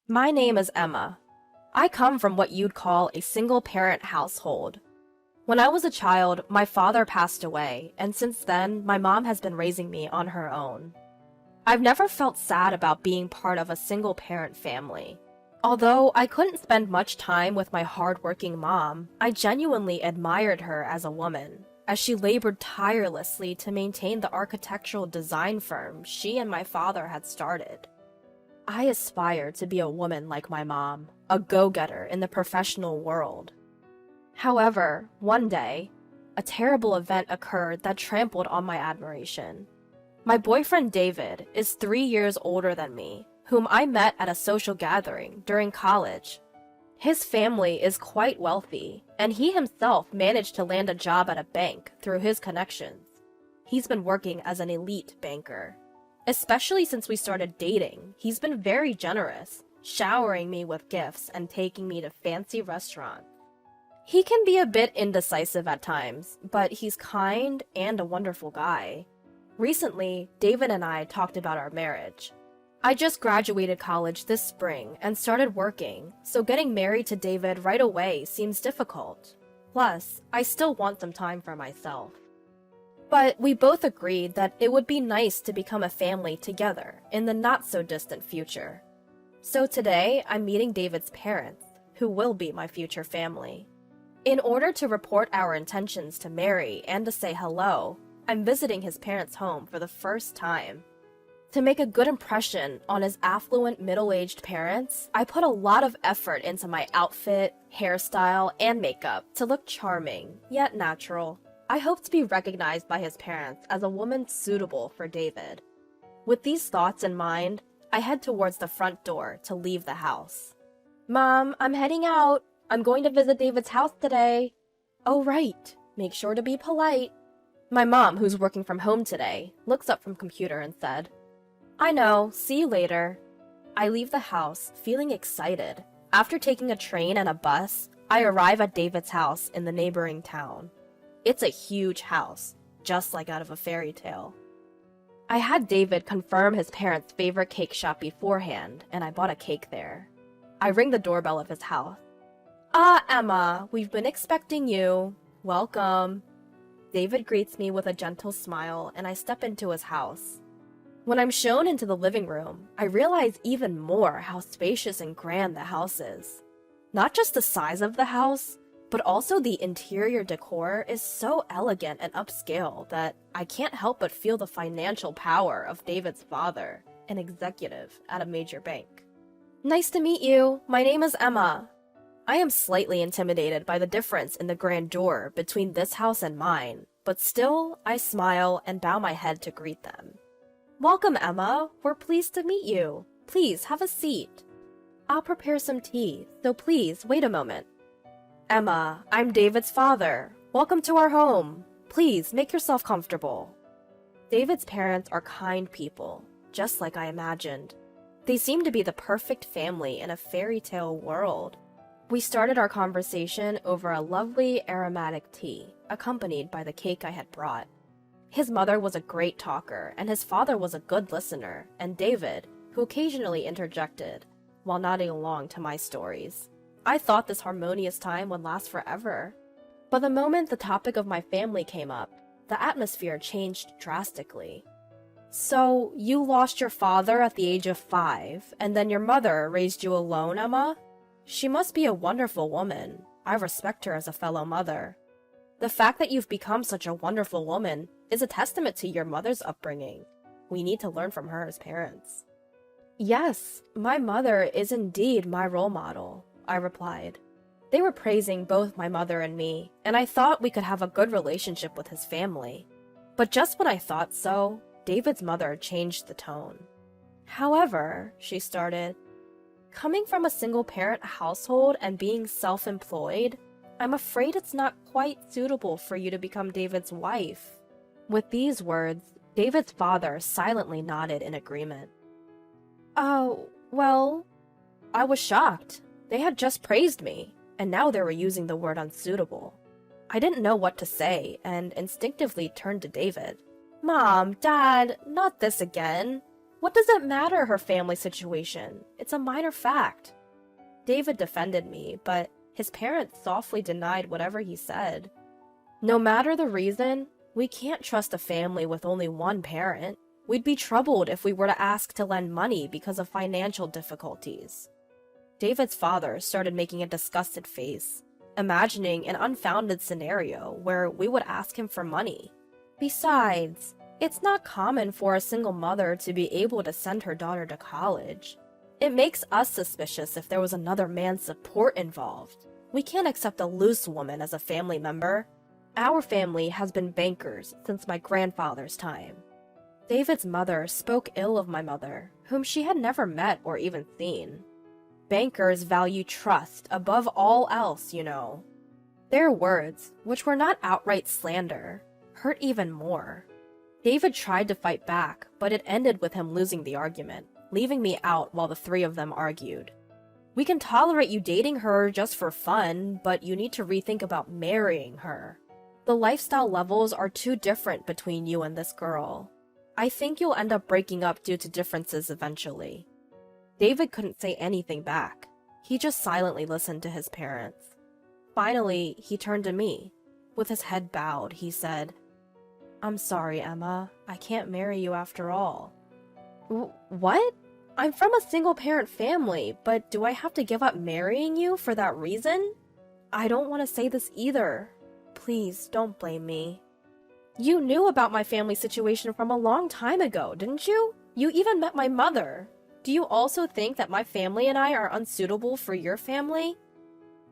My name is Emma. I come from what you'd call a single-parent household. When I was a child, my father passed away, and since then, my mom has been raising me on her own. I've never felt sad about being part of a single-parent family. Although I couldn't spend much time with my hardworking mom, I genuinely admired her as a woman, as she labored tirelessly to maintain the architectural design firm she and my father had started. I aspire to be a woman like my mom, a go-getter in the professional world. However, one day, a terrible event occurred that trampled on my admiration. My boyfriend David is 3 years older than me, whom I met at a social gathering during college. His family is quite wealthy, and he himself managed to land a job at a bank through his connections. He's been working as an elite banker. Especially since we started dating, he's been very generous, showering me with gifts and taking me to fancy restaurants. He can be a bit indecisive at times, but he's kind and a wonderful guy. Recently, David and I talked about our marriage. I just graduated college this spring and started working, so getting married to David right away seems difficult. Plus, I still want some time for myself. But we both agreed that it would be nice to become a family together in the not-so-distant future. So today, I'm meeting David's parents, who will be my future family. In order to report our intentions to Mary and to say hello, I'm visiting his parents' home for the first time. To make a good impression on his affluent middle-aged parents, I put a lot of effort into my outfit, hairstyle, and makeup to look charming, yet natural. I hope to be recognized by his parents as a woman suitable for David. With these thoughts in mind, I head towards the front door to leave the house. Mom, I'm heading out. I'm going to visit David's house today. Oh, right. Make sure to be polite. My mom, who's working from home today, looks up from computer and said, I know, see you later. I leave the house, feeling excited. After taking a train and a bus, I arrive at David's house in the neighboring town. It's a huge house, just like out of a fairy tale. I had David confirm his parents' favorite cake shop beforehand, and I bought a cake there. I ring the doorbell of his house. Ah, Emma, we've been expecting you. Welcome. David greets me with a gentle smile, and I step into his house. When I'm shown into the living room, I realize even more how spacious and grand the house is. Not just the size of the house, but also the interior decor is so elegant and upscale that I can't help but feel the financial power of David's father, an executive at a major bank. Nice to meet you. My name is Emma. I am slightly intimidated by the difference in the grandeur between this house and mine, but still, I smile and bow my head to greet them. Welcome, Emma. We're pleased to meet you. Please have a seat. I'll prepare some tea, so please wait a moment. Emma, I'm David's father. Welcome to our home. Please make yourself comfortable. David's parents are kind people, just like I imagined. They seem to be the perfect family in a fairy tale world. We started our conversation over a lovely aromatic tea, accompanied by the cake I had brought. His mother was a great talker, and his father was a good listener, and David, who occasionally interjected, while nodding along to my stories. I thought this harmonious time would last forever. But the moment the topic of my family came up, the atmosphere changed drastically. So, you lost your father at the age of 5, and then your mother raised you alone, Emma? She must be a wonderful woman. I respect her as a fellow mother. The fact that you've become such a wonderful woman is a testament to your mother's upbringing. We need to learn from her as parents. Yes, my mother is indeed my role model, I replied. They were praising both my mother and me, and I thought we could have a good relationship with his family. But just when I thought so, David's mother changed the tone. However, she started, coming from a single-parent household and being self-employed, I'm afraid it's not quite suitable for you to become David's wife. With these words, David's father silently nodded in agreement. Oh, well, I was shocked. They had just praised me, and now they were using the word unsuitable. I didn't know what to say, and instinctively turned to David. Mom, Dad, not this again. What does it matter, her family situation? It's a minor fact. David defended me, but his parents softly denied whatever he said. No matter the reason, we can't trust a family with only one parent. We'd be troubled if we were to ask to lend money because of financial difficulties. David's father started making a disgusted face, imagining an unfounded scenario where we would ask him for money. Besides, it's not common for a single mother to be able to send her daughter to college. It makes us suspicious if there was another man's support involved. We can't accept a loose woman as a family member. Our family has been bankers since my grandfather's time. David's mother spoke ill of my mother, whom she had never met or even seen. Bankers value trust above all else, you know. Their words, which were not outright slander, hurt even more. David tried to fight back, but it ended with him losing the argument, leaving me out while the three of them argued. We can tolerate you dating her just for fun, but you need to rethink about marrying her. The lifestyle levels are too different between you and this girl. I think you'll end up breaking up due to differences eventually. David couldn't say anything back. He just silently listened to his parents. Finally, he turned to me. With his head bowed, he said, "I'm sorry, Emma. I can't marry you after all." What? I'm from a single-parent family, but do I have to give up marrying you for that reason? I don't want to say this either. Please, don't blame me. You knew about my family situation from a long time ago, didn't you? You even met my mother. Do you also think that my family and I are unsuitable for your family?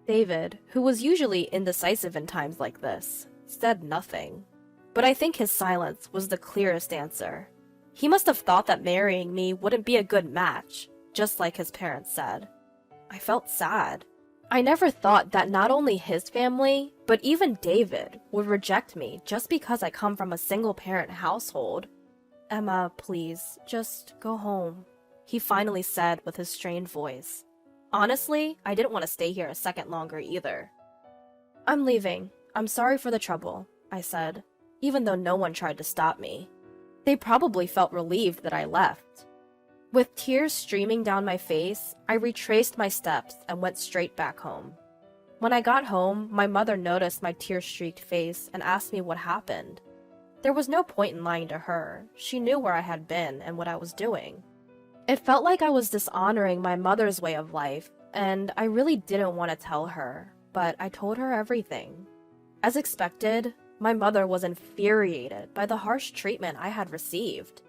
David, who was usually indecisive in times like this, said nothing. But I think his silence was the clearest answer. He must have thought that marrying me wouldn't be a good match, just like his parents said. I felt sad. I never thought that not only his family, but even David would reject me just because I come from a single-parent household. Emma, please, just go home, he finally said with his strained voice. Honestly, I didn't want to stay here a second longer either. I'm leaving. I'm sorry for the trouble, I said, even though no one tried to stop me. They probably felt relieved that I left. With tears streaming down my face, I retraced my steps and went straight back home. When I got home, my mother noticed my tear-streaked face and asked me what happened. There was no point in lying to her. She knew where I had been and what I was doing. It felt like I was dishonoring my mother's way of life, and I really didn't want to tell her, but I told her everything. As expected, my mother was infuriated by the harsh treatment I had received.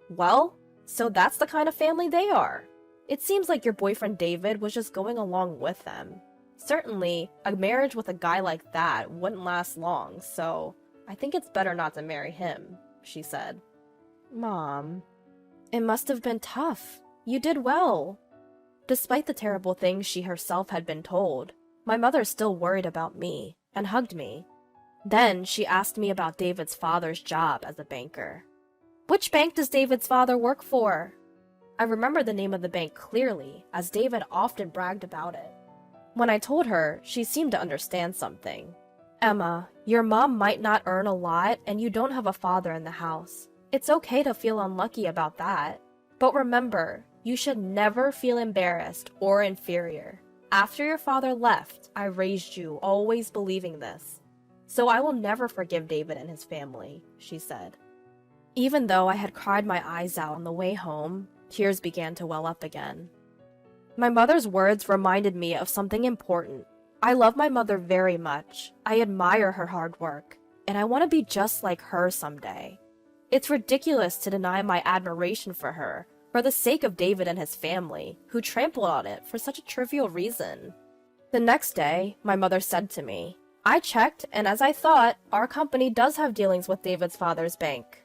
Well, so that's the kind of family they are. It seems like your boyfriend David was just going along with them. Certainly, a marriage with a guy like that wouldn't last long, so I think it's better not to marry him, she said. Mom, it must have been tough. You did well. Despite the terrible things she herself had been told, my mother still worried about me and hugged me. Then she asked me about David's father's job as a banker. Which bank does David's father work for? I remember the name of the bank clearly, as David often bragged about it. When I told her, she seemed to understand something. Emma, your mom might not earn a lot and you don't have a father in the house. It's okay to feel unlucky about that. But remember, you should never feel embarrassed or inferior. After your father left, I raised you always believing this. So I will never forgive David and his family, she said. Even though I had cried my eyes out on the way home, tears began to well up again. My mother's words reminded me of something important. I love my mother very much. I admire her hard work, and I want to be just like her someday. It's ridiculous to deny my admiration for her for the sake of David and his family, who trampled on it for such a trivial reason. The next day, my mother said to me, I checked, and as I thought, our company does have dealings with David's father's bank.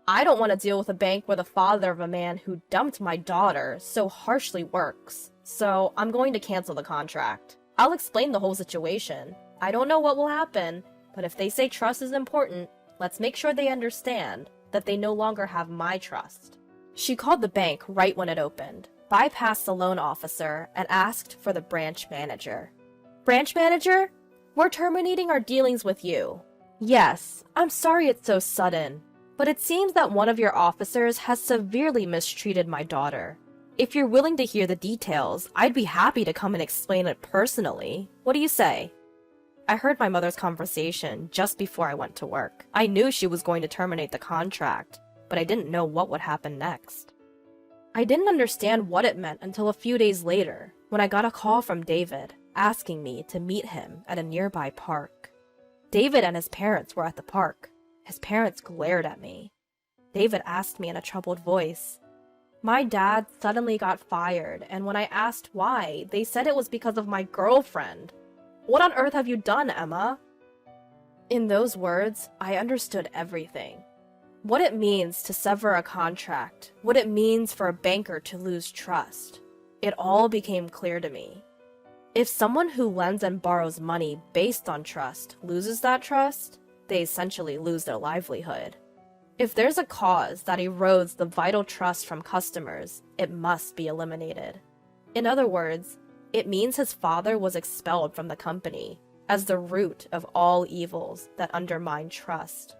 I don't want to deal with a bank where the father of a man who dumped my daughter so harshly works, so I'm going to cancel the contract. I'll explain the whole situation. I don't know what will happen, but if they say trust is important, let's make sure they understand that they no longer have my trust. She called the bank right when it opened, bypassed the loan officer, and asked for the branch manager. Branch manager? We're terminating our dealings with you. Yes, I'm sorry it's so sudden, But it seems that one of your officers has severely mistreated my daughter. If you're willing to hear the details, I'd be happy to come and explain it personally. What do you say? I heard my mother's conversation just before I went to work. I knew she was going to terminate the contract, but I didn't know what would happen next. I didn't understand what it meant until a few days later, when I got a call from David, asking me to meet him at a nearby park. David and his parents were at the park. His parents glared at me. David asked me in a troubled voice. My dad suddenly got fired, and when I asked why, they said it was because of my girlfriend. What on earth have you done, Emma? In those words, I understood everything. What it means to sever a contract, what it means for a banker to lose trust. It all became clear to me. If someone who lends and borrows money based on trust loses that trust, they essentially lose their livelihood. If there's a cause that erodes the vital trust from customers, it must be eliminated. In other words, it means his father was expelled from the company as the root of all evils that undermine trust.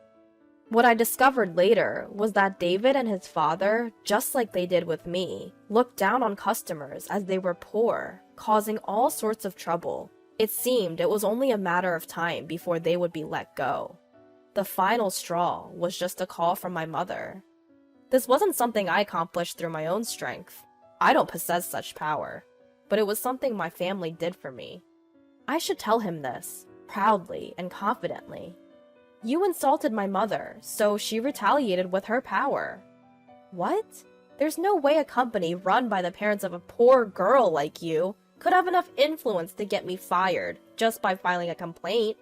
What I discovered later was that David and his father, just like they did with me, looked down on customers as they were poor, causing all sorts of trouble. It seemed it was only a matter of time before they would be let go. The final straw was just a call from my mother. This wasn't something I accomplished through my own strength. I don't possess such power, but it was something my family did for me. I should tell him this, proudly and confidently. You insulted my mother, so she retaliated with her power. What? There's no way a company run by the parents of a poor girl like you could have enough influence to get me fired just by filing a complaint.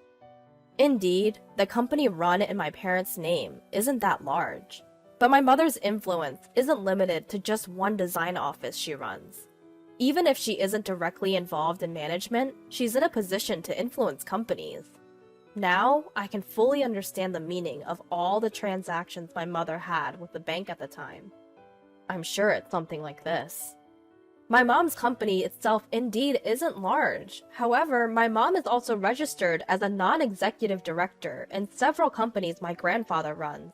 Indeed, the company run in my parents' name isn't that large, but my mother's influence isn't limited to just one design office she runs. Even if she isn't directly involved in management, she's in a position to influence companies. Now, I can fully understand the meaning of all the transactions my mother had with the bank at the time. I'm sure it's something like this. My mom's company itself indeed isn't large. However, my mom is also registered as a non-executive director in several companies my grandfather runs.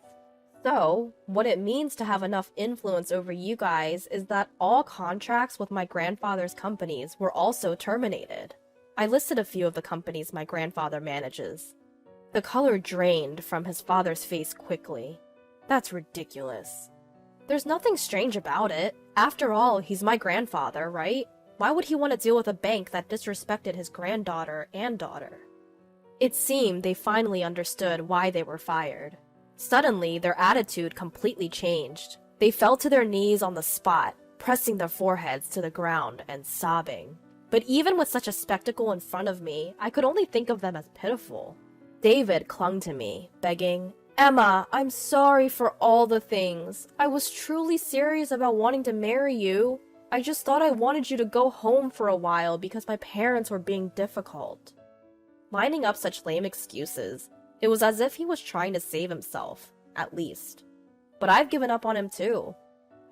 So, what it means to have enough influence over you guys is that all contracts with my grandfather's companies were also terminated. I listed a few of the companies my grandfather manages. The color drained from his father's face quickly. That's ridiculous. There's nothing strange about it. After all, he's my grandfather, right? Why would he want to deal with a bank that disrespected his granddaughter and daughter? It seemed they finally understood why they were fired. Suddenly, their attitude completely changed. They fell to their knees on the spot, pressing their foreheads to the ground and sobbing. But even with such a spectacle in front of me, I could only think of them as pitiful. David clung to me, begging, "Emma, I'm sorry for all the things. I was truly serious about wanting to marry you. I just thought I wanted you to go home for a while because my parents were being difficult." Lining up such lame excuses, it was as if he was trying to save himself, at least. But I've given up on him too.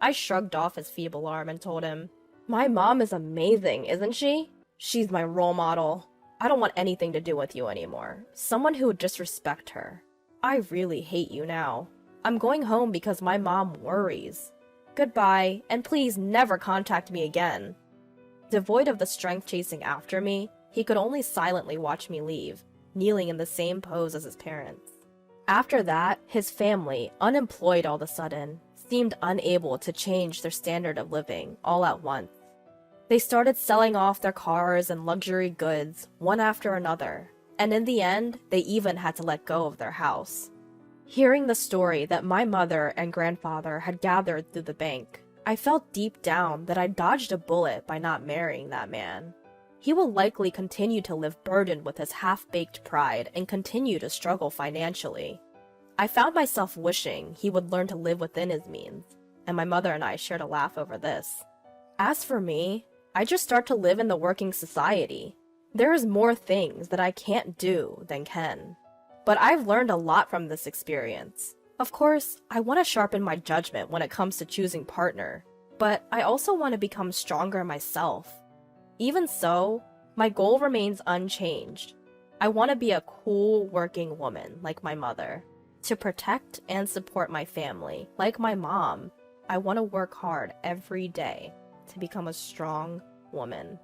I shrugged off his feeble arm and told him, "My mom is amazing, isn't she? She's my role model. I don't want anything to do with you anymore. Someone who would disrespect her. I really hate you now. I'm going home because my mom worries. Goodbye, and please never contact me again." Devoid of the strength chasing after me, he could only silently watch me leave, kneeling in the same pose as his parents. After that, his family, unemployed all of a sudden, seemed unable to change their standard of living all at once. They started selling off their cars and luxury goods, one after another, and in the end, they even had to let go of their house. Hearing the story that my mother and grandfather had gathered through the bank, I felt deep down that I dodged a bullet by not marrying that man. He will likely continue to live burdened with his half-baked pride and continue to struggle financially. I found myself wishing he would learn to live within his means, and my mother and I shared a laugh over this. As for me, I just start to live in the working society. There is more things that I can't do than can. But I've learned a lot from this experience. Of course, I want to sharpen my judgment when it comes to choosing partner, but I also want to become stronger myself. Even so, my goal remains unchanged. I want to be a cool working woman like my mother. to protect and support my family. Like my mom, I want to work hard every day to become a strong woman.